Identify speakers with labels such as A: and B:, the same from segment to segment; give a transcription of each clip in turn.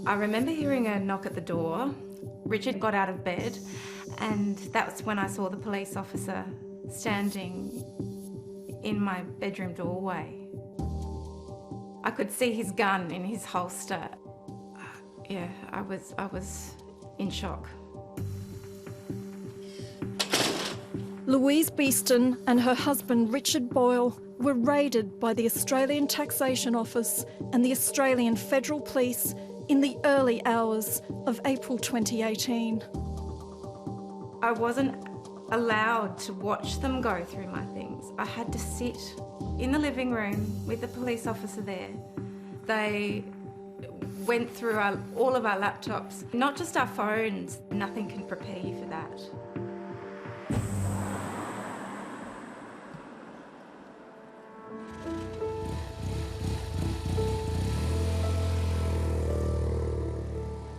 A: I remember hearing a knock at the door. Richard got out of bed, and that's when I saw the police officer standing in my bedroom doorway. I could see his gun in his holster. Yeah, I was in shock.
B: Louise Beeston and her husband Richard Boyle were raided by the Australian Taxation Office and the Australian Federal Police in the early hours of April 2018.
A: I wasn't allowed to watch them go through my things. I had to sit in the living room with the police officer there. They went through all of our laptops, not just our phones. Nothing can prepare you for that.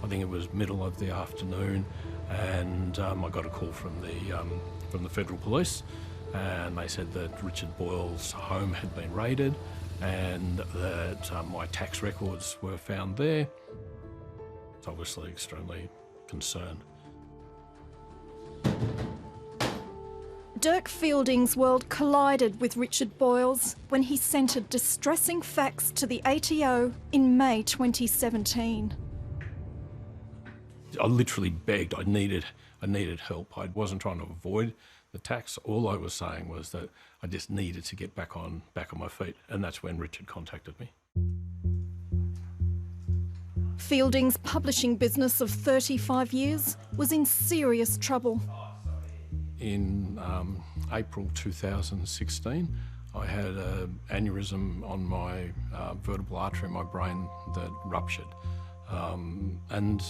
C: I think it was middle of the afternoon, and I got a call from the Federal Police, and they said that Richard Boyle's home had been raided and that my tax records were found there. It's obviously extremely concerned.
B: Dirk Fielding's world collided with Richard Boyle's when he sent a distressing fax to the ATO in May 2017.
C: I literally begged. I needed help. I wasn't trying to avoid the tax. All I was saying was that I just needed to get back on my feet, and that's when Richard contacted me.
B: Fielding's publishing business of 35 years was in serious trouble.
C: In April 2016, I had an aneurysm on my vertebral artery in my brain that ruptured, and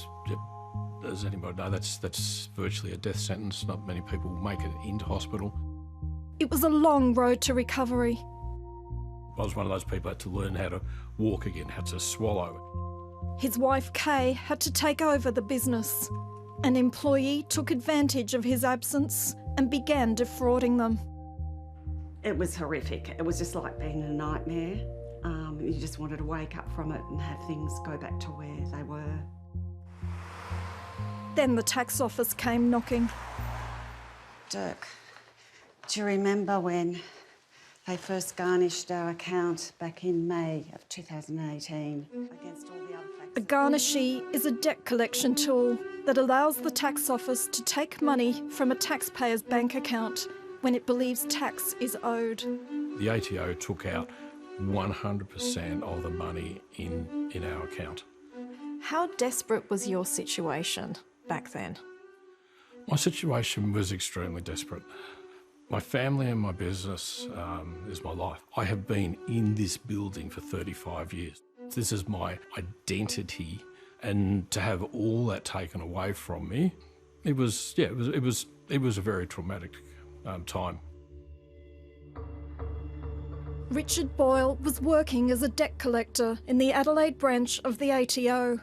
C: as anybody knows, that's virtually a death sentence. Not many people make it into hospital.
B: It was a long road to recovery.
C: I was one of those people who had to learn how to walk again, how to swallow.
B: His wife Kay had to take over the business. An employee took advantage of his absence and began defrauding them.
D: It was horrific. It was just like being in a nightmare. You just wanted to wake up from it and have things go back to where they were.
B: Then the tax office came knocking.
D: Dirk, do you remember when they first garnished our account back in May of 2018 against all the other factors?
B: A garnishee is a debt collection tool that allows the tax office to take money from a taxpayer's bank account when it believes tax is owed.
C: The ATO took out 100% of the money in our account.
E: How desperate was your situation back then?
C: My situation was extremely desperate. My family and my business is my life. I have been in this building for 35 years. This is my identity, and to have all that taken away from me, it was a very traumatic time.
B: Richard Boyle was working as a debt collector in the Adelaide branch of the ATO.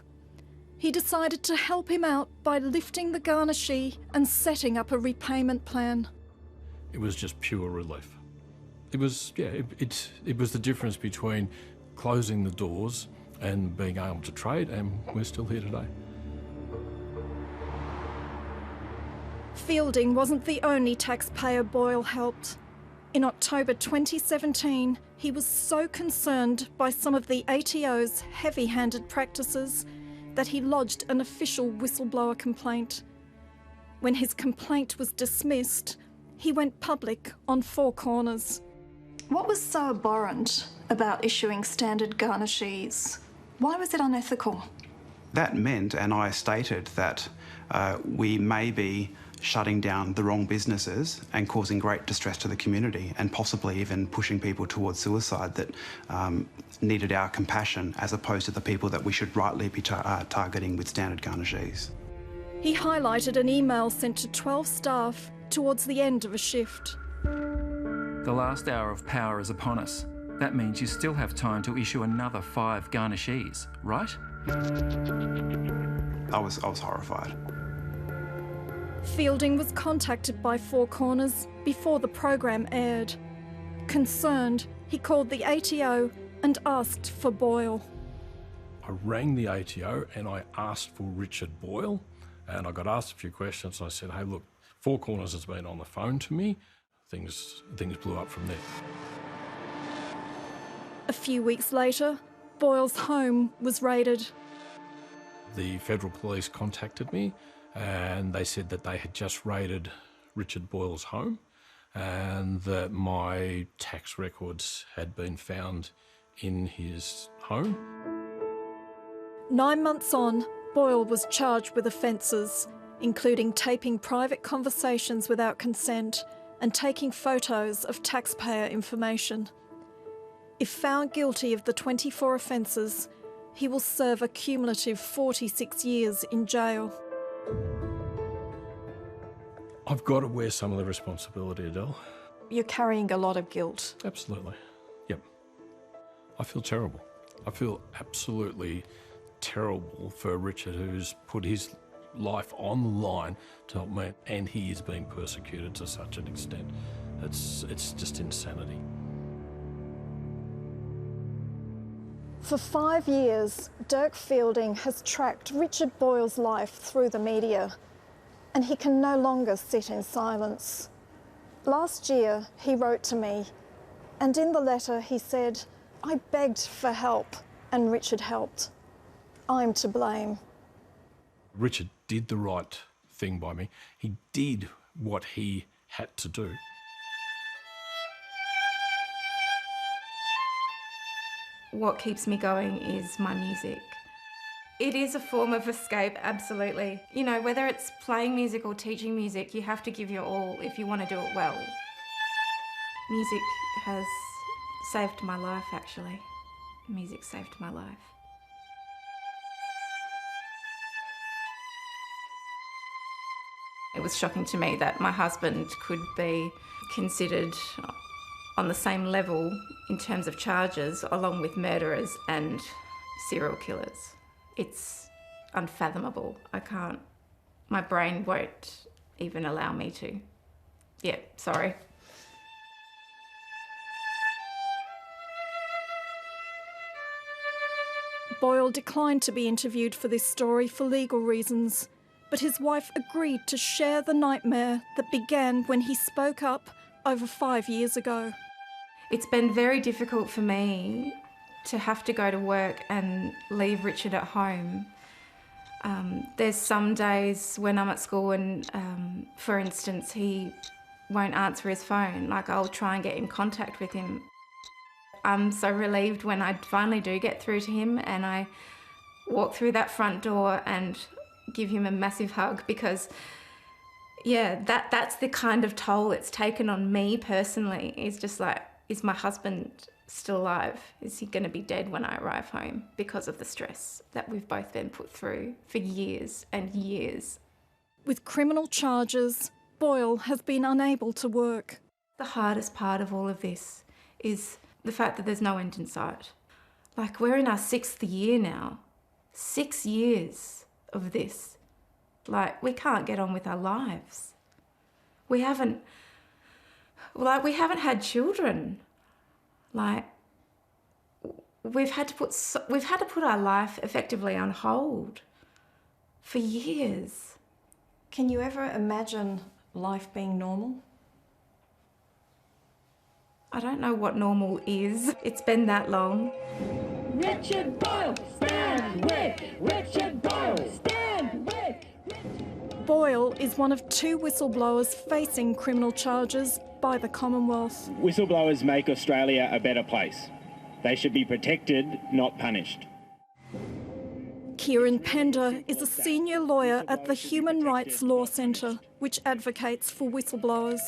B: He decided to help him out by lifting the garnishee and setting up a repayment plan.
C: It was just pure relief. It was the difference between closing the doors and being able to trade, and we're still here today.
B: Fielding wasn't the only taxpayer Boyle helped. In October 2017, he was so concerned by some of the ATO's heavy-handed practices that he lodged an official whistleblower complaint. When his complaint was dismissed, he went public on Four Corners. What was so abhorrent about issuing standard garnishees? Why was it unethical?
F: That meant, and I stated, that we may be shutting down the wrong businesses and causing great distress to the community, and possibly even pushing people towards suicide that needed our compassion, as opposed to the people that we should rightly be targeting with standard garnishees.
B: He highlighted an email sent to 12 staff towards the end of a shift.
G: The last hour of power is upon us. That means you still have time to issue another 5 garnishees, right?
F: I was horrified.
B: Fielding was contacted by Four Corners before the program aired. Concerned, he called the ATO and asked for Boyle.
C: I rang the ATO and I asked for Richard Boyle, and I got asked a few questions. I said, hey, look, Four Corners has been on the phone to me. Things blew up from there.
B: A few weeks later, Boyle's home was raided.
C: The federal police contacted me and they said that they had just raided Richard Boyle's home and that my tax records had been found in his home.
B: 9 months on, Boyle was charged with offences, including taping private conversations without consent and taking photos of taxpayer information. If found guilty of the 24 offences, he will serve a cumulative 46 years in jail.
C: I've got to wear some of the responsibility, Adele.
E: You're carrying a lot of guilt.
C: Absolutely. Yep. I feel terrible. I feel absolutely terrible for Richard, who's put his life on the line to help me, and he is being persecuted to such an extent. It's just insanity.
B: For 5 years, Dirk Fielding has tracked Richard Boyle's life through the media, and he can no longer sit in silence. Last year, he wrote to me, and in the letter he said, I begged for help, and Richard helped. I'm to blame.
C: Richard did the right thing by me. He did what he had to do.
A: What keeps me going is my music. It is a form of escape, absolutely. You know, whether it's playing music or teaching music, you have to give your all if you want to do it well. Music has saved my life, actually. Music saved my life. It was shocking to me that my husband could be considered on the same level in terms of charges, along with murderers and serial killers. It's unfathomable. My brain won't even allow me to. Yeah, sorry.
B: Boyle declined to be interviewed for this story for legal reasons, but his wife agreed to share the nightmare that began when he spoke up over 5 years ago.
A: It's been very difficult for me to have to go to work and leave Richard at home. There's some days when I'm at school and, for instance, he won't answer his phone. Like, I'll try and get in contact with him. I'm so relieved when I finally do get through to him and I walk through that front door and give him a massive hug, because yeah, that's the kind of toll it's taken on me personally. It's just like, is my husband still alive? Is he going to be dead when I arrive home because of the stress that we've both been put through for years and years?
B: With criminal charges, Boyle has been unable to work.
A: The hardest part of all of this is the fact that there's no end in sight. Like, we're in our 6th year now. 6 years of this. Like, we can't get on with our lives. We haven't had children. Like, we've had to put our life effectively on hold for years.
E: Can you ever imagine life being normal?
A: I don't know what normal is. It's been that long.
H: Richard Boyle, stand with Richard Boyle, stand with
B: Boyle is one of 2 whistleblowers facing criminal charges by the Commonwealth.
I: Whistleblowers make Australia a better place. They should be protected, not punished.
B: Kieran Pender is a senior lawyer at the Human Rights Law Centre, which advocates for whistleblowers.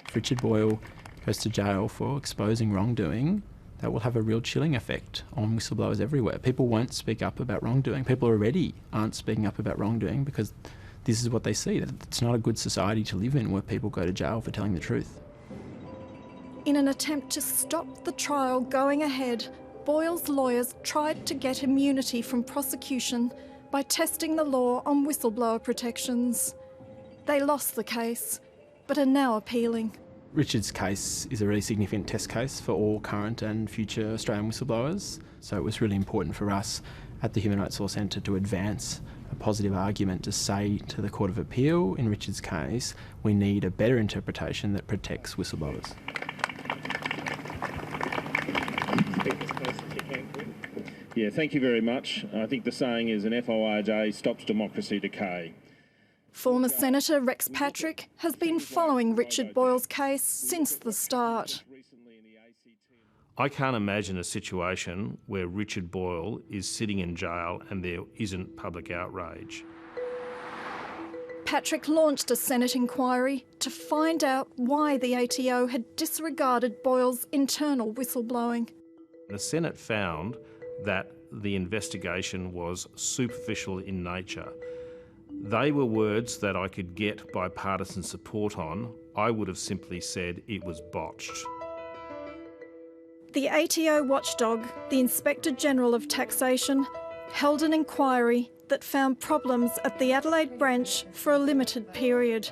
J: If Richard Boyle goes to jail for exposing wrongdoing, that will have a real chilling effect on whistleblowers everywhere. People won't speak up about wrongdoing. People already aren't speaking up about wrongdoing because this is what they see. That it's not a good society to live in where people go to jail for telling the truth.
B: In an attempt to stop the trial going ahead, Boyle's lawyers tried to get immunity from prosecution by testing the law on whistleblower protections. They lost the case, but are now appealing.
J: Richard's case is a really significant test case for all current and future Australian whistleblowers, so it was really important for us at the Human Rights Law Centre to advance a positive argument to say to the Court of Appeal, in Richard's case, we need a better interpretation that protects whistleblowers.
I: Yeah, thank you very much. I think the saying is an FORJ stops democracy decay.
B: Former Senator Rex Patrick has been following Richard Boyle's case since the start.
K: I can't imagine a situation where Richard Boyle is sitting in jail and there isn't public outrage.
B: Patrick launched a Senate inquiry to find out why the ATO had disregarded Boyle's internal whistleblowing.
K: The Senate found that the investigation was superficial in nature. They were words that I could get bipartisan support on. I would have simply said it was botched.
B: The ATO watchdog, the Inspector General of Taxation, held an inquiry that found problems at the Adelaide branch for a limited period,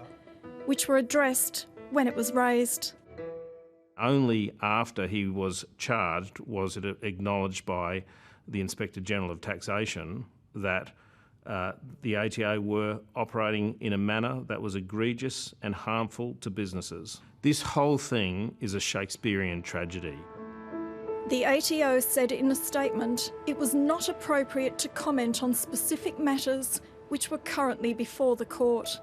B: which were addressed when it was raised.
K: Only after he was charged was it acknowledged by the Inspector General of Taxation that the ATO were operating in a manner that was egregious and harmful to businesses. This whole thing is a Shakespearean tragedy.
B: The ATO said in a statement it was not appropriate to comment on specific matters which were currently before the court.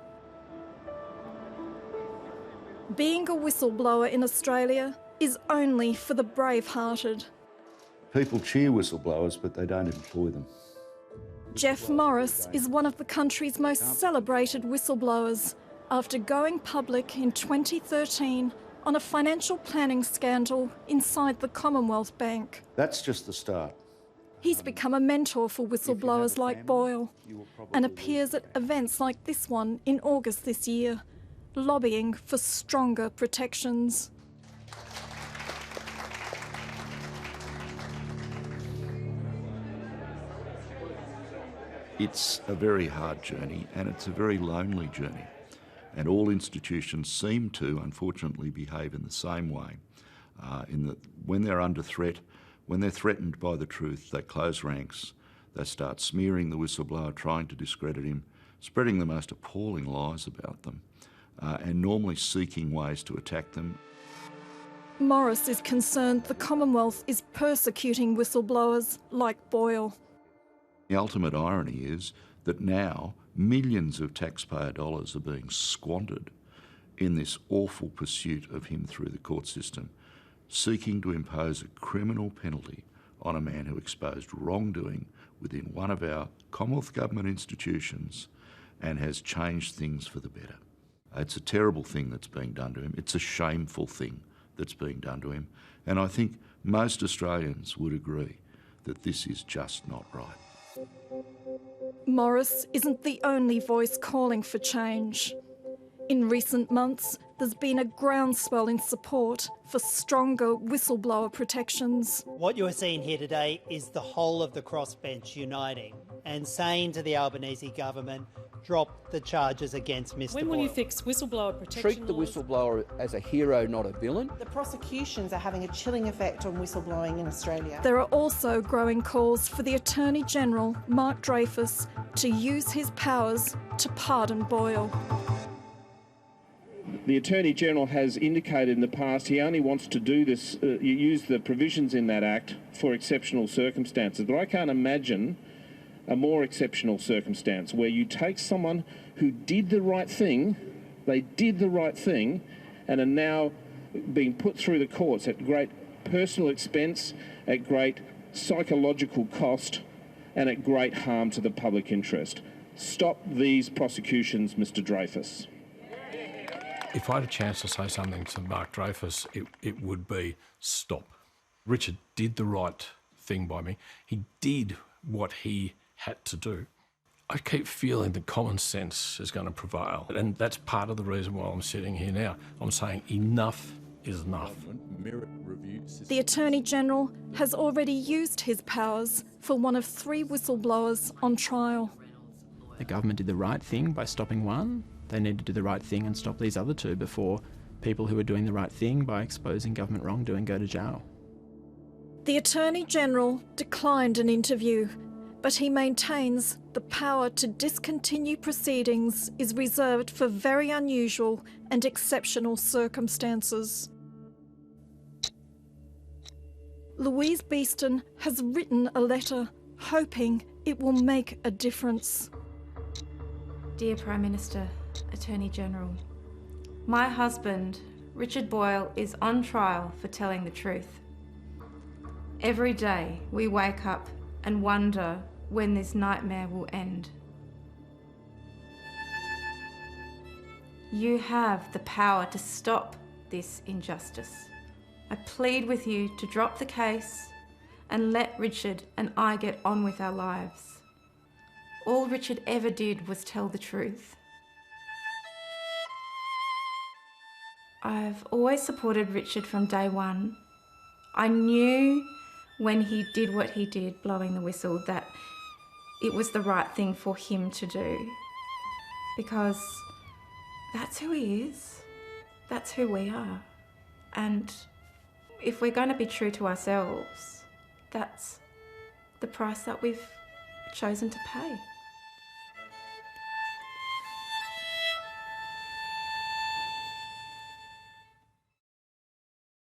B: Being a whistleblower in Australia is only for the brave-hearted.
L: People cheer whistleblowers, but they don't employ them.
B: Jeff Morris is one of the country's most celebrated whistleblowers after going public in 2013 on a financial planning scandal inside the Commonwealth Bank.
L: That's just the start.
B: He's become a mentor for whistleblowers like Boyle and appears at events like this one in August this year, lobbying for stronger protections.
L: It's a very hard journey and it's a very lonely journey. And all institutions seem to, unfortunately, behave in the same way. In that when they're under threat, when they're threatened by the truth, they close ranks, they start smearing the whistleblower, trying to discredit him, spreading the most appalling lies about them, and normally seeking ways to attack them.
B: Morris is concerned the Commonwealth is persecuting whistleblowers like Boyle.
L: The ultimate irony is that now millions of taxpayer dollars are being squandered in this awful pursuit of him through the court system, seeking to impose a criminal penalty on a man who exposed wrongdoing within one of our Commonwealth Government institutions and has changed things for the better. It's a terrible thing that's being done to him. It's a shameful thing that's being done to him. And I think most Australians would agree that this is just not right.
B: Morris isn't the only voice calling for change. In recent months, there's been a groundswell in support for stronger whistleblower protections.
M: What you're seeing here today is the whole of the crossbench uniting and saying to the Albanese government, drop the charges against Mr.
N: When will
M: Boyle.
N: you fix whistleblower protection
O: Treat the
N: laws?
O: whistleblower as a hero, not a villain.
P: The prosecutions are having a chilling effect on whistleblowing in Australia.
B: There are also growing calls for the Attorney General, Mark Dreyfus, to use his powers to pardon Boyle.
I: The Attorney General has indicated in the past he only wants to do this, use the provisions in that Act for exceptional circumstances. But I can't imagine a more exceptional circumstance where you take someone who did the right thing, they did the right thing, and are now being put through the courts at great personal expense, at great psychological cost, and at great harm to the public interest. Stop these prosecutions, Mr. Dreyfus.
C: If I had a chance to say something to Mark Dreyfus, it would be stop. Richard did the right thing by me. He did what he had to do. I keep feeling that common sense is going to prevail, and that's part of the reason why I'm sitting here now. I'm saying enough is enough.
B: The Attorney General has already used his powers for one of 3 whistleblowers on trial.
J: The government did the right thing by stopping one. They need to do the right thing and stop these other 2 before people who are doing the right thing by exposing government wrongdoing go to jail.
B: The Attorney-General declined an interview, but he maintains the power to discontinue proceedings is reserved for very unusual and exceptional circumstances. Louise Beeston has written a letter hoping it will make a difference.
A: Dear Prime Minister, Attorney-General, my husband, Richard Boyle, is on trial for telling the truth. Every day we wake up and wonder when this nightmare will end. You have the power to stop this injustice. I plead with you to drop the case and let Richard and I get on with our lives. All Richard ever did was tell the truth. I've always supported Richard from day one. I knew when he did what he did, blowing the whistle, that it was the right thing for him to do. Because that's who he is. That's who we are. And if we're going to be true to ourselves, that's the price that we've chosen to pay.